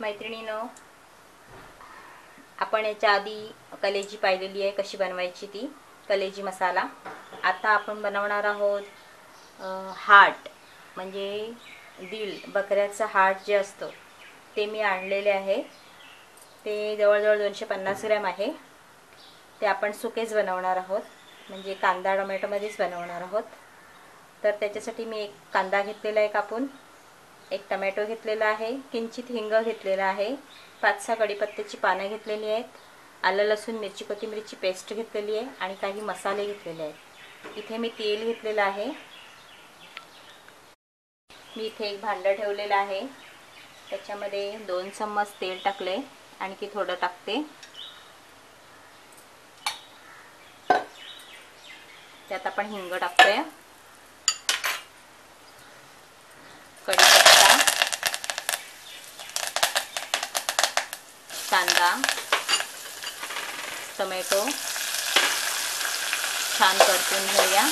मैत्रिणींनो, आपण याच्या आधी कलेजी पाहिलेली आहे कशी बनवायची ती कलेजी मसाला. आता आपण बनवणार आहोत हार्ट, म्हणजे दिल, बकऱ्याचं हार्ट जे असतं ते मी आणलेले आहे. ते जवळजवळ 250 ग्रॅम आहे. ते आपण सुकेच बनवणार आहोत, म्हणजे कांदा टोमॅटोमध्येच बनवणार आहोत. तर त्याच्यासाठी मी एक कांदा घेतलेला आहे कापून, एक टमॅटो घेतलेला आहे, किंचित हिंग घेतलेला आहे, 5-6 कढीपत्त्याची पानं घेतलेली आहेत, आलं लसूण मिरची कोथिंबीरची पेस्ट घेतलेली आहे आणि काही मसाले घेतलेले आहेत. इथे मी तेल घेतलेलं आहे. मी इथे एक भांडं ठेवलेलं आहे, त्याच्यामध्ये 2 चम्मच तेल टाकले, आणखी थोडं टाकते. त्यात आपण हिंग टाकतोय, कढीपत्ता, कांदा, टोमॅटो छान परतून घेऊया.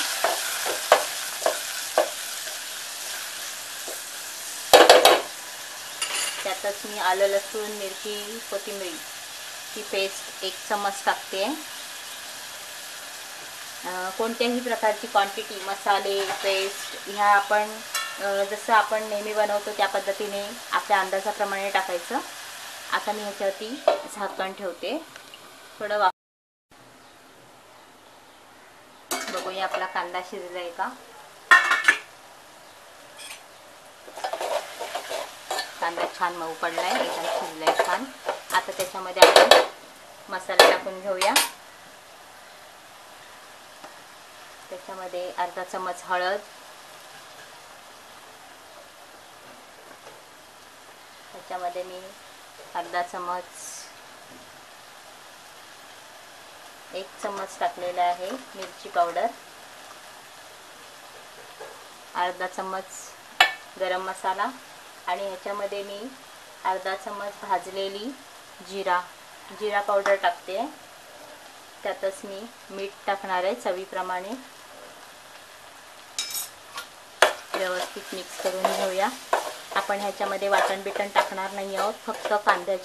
त्यातच मी आलं लसूण मिरची कोथिंबीरची पेस्ट 1 चम्मच टाकते. कोणत्याही प्रकारची क्वांटिटी मसाले पेस्ट ह्या आपण जसं आपण नेहमी बनवतो त्या पद्धतीने आपल्या अंदाजाप्रमाणे टाकायचं. आता मी ह्याच्यावरती झाकण ठेवते. थोडं बघूया आपला कांदा शिजलाय का. कांदा छान मऊ पडलाय, एकदम शिजलाय छान. आता त्याच्यामध्ये आपण मसाला टाकून घेऊया. त्याच्यामध्ये अर्धा चम्मच हळद, त्याच्यामध्ये मी अर्धा चम्मच 1 चम्मच टाकलेला आहे मिरची पावडर, अर्धा चम्मच गरम मसाला आणि ह्याच्यामध्ये मी अर्धा चम्मच भाजलेली जिरा पावडर टाकते. त्यातच मी मीठ टाकणार आहे चवीप्रमाणे. व्यवस्थित मिक्स करून घेऊया. आपण ह्याच्यामध्ये वाटण बिटण टाकणार नाही आहोत, फक्त कांदा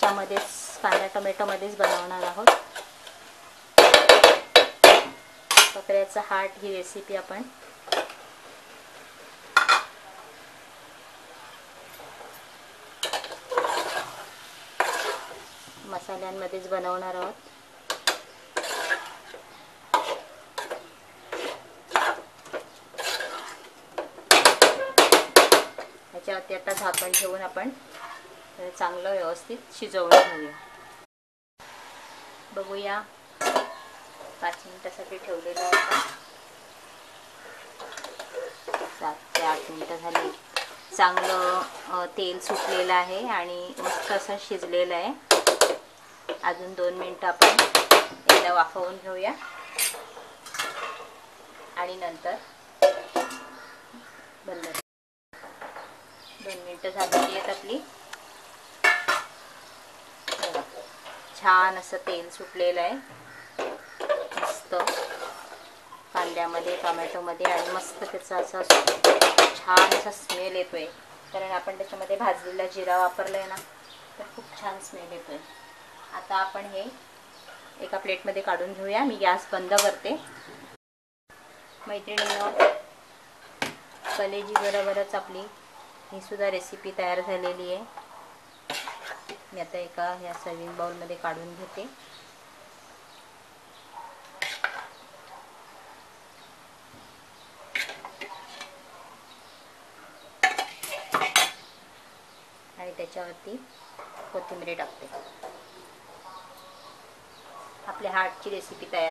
टोमॅटोमध्येच बनवणार आहोत. बकऱ्याचा हार्ट ही रेसिपी आपण मसाल्यांमध्येच बनवणार आहोत. ह्याच्यावरती आता झाकण ठेवून आपण चांगलं व्यवस्थित शिजवून घेऊया. बघूया 5 मिनिटासाठी ठेवलेलं आहे. 7 ते 8 मिनिटं झाली. चांगलं तेल सुटलेलं आहे आणि मस्त असं शिजलेलं आहे. अजून 2 मिनिटं आपण एकदा वाफवून घेऊया आणि नंतर बंद. 2 मिनिटं झालेली आहेत आपली. छान असं तेल सुटलेलं आहे, मस्त कांद्यामध्ये टोमॅटोमध्ये, आणि मस्त त्याचा असा छान असा स्मेल येतोय, कारण आपण त्याच्यामध्ये भाजलेला जिरा वापरला आहे ना, तर खूप छान स्मेल येतोय. आता आपण हे एका प्लेटमध्ये काढून घेऊया. मी गॅस बंद करते. मैत्रिणींनो, कलेजी बरोबरच आपली ही सुद्धा रेसिपी तयार झालेली आहे. मी आता एका ह्या सर्विंग बाउलमध्ये काढून घेते. आणि त्याच्यावरती कोथिंबीर टाकते. आपल्या हार्टची रेसिपी तयार.